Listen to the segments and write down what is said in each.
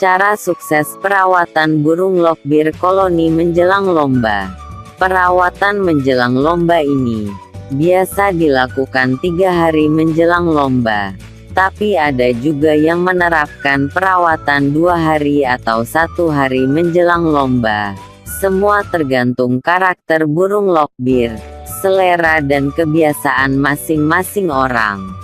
Cara sukses perawatan burung lokbir koloni menjelang lomba. Perawatan menjelang lomba ini biasa dilakukan 3 hari menjelang lomba. Tapi ada juga yang menerapkan perawatan 2 hari atau 1 hari menjelang lomba. Semua tergantung karakter burung lokbir, selera dan kebiasaan masing-masing orang.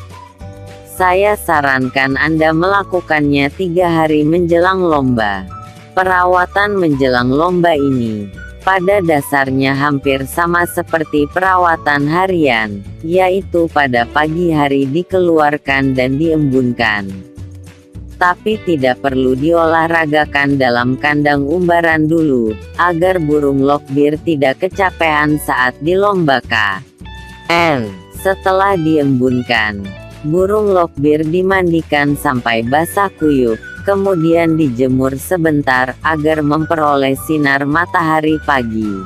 Saya sarankan Anda melakukannya 3 hari menjelang lomba. Perawatan menjelang lomba ini pada dasarnya hampir sama seperti perawatan harian, yaitu pada pagi hari dikeluarkan dan diembunkan. Tapi tidak perlu diolahragakan dalam kandang umbaran dulu, agar burung lokbir tidak kecapean saat dilombakan. Setelah diembunkan, burung lokbir dimandikan sampai basah kuyup, kemudian dijemur sebentar agar memperoleh sinar matahari pagi.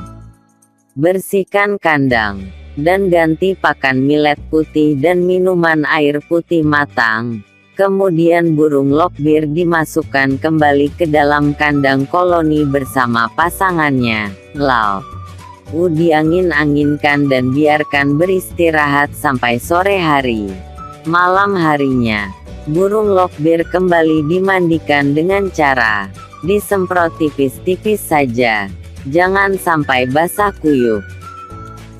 Bersihkan kandang, dan ganti pakan millet putih dan minuman air putih matang. Kemudian burung lokbir dimasukkan kembali ke dalam kandang koloni bersama pasangannya, lalu diangin-anginkan dan biarkan beristirahat sampai sore hari. Malam harinya, burung lokbir kembali dimandikan dengan cara disemprot tipis-tipis saja, jangan sampai basah kuyup.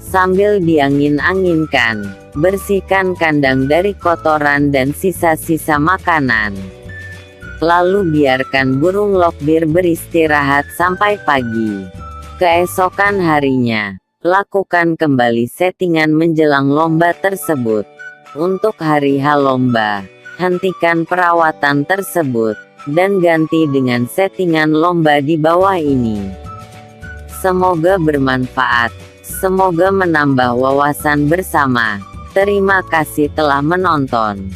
Sambil diangin-anginkan, bersihkan kandang dari kotoran dan sisa-sisa makanan. Lalu biarkan burung lokbir beristirahat sampai pagi. Keesokan harinya, lakukan kembali settingan menjelang lomba tersebut. Untuk hari H lomba, hentikan perawatan tersebut, dan ganti dengan settingan lomba di bawah ini. Semoga bermanfaat. Semoga menambah wawasan bersama. Terima kasih telah menonton.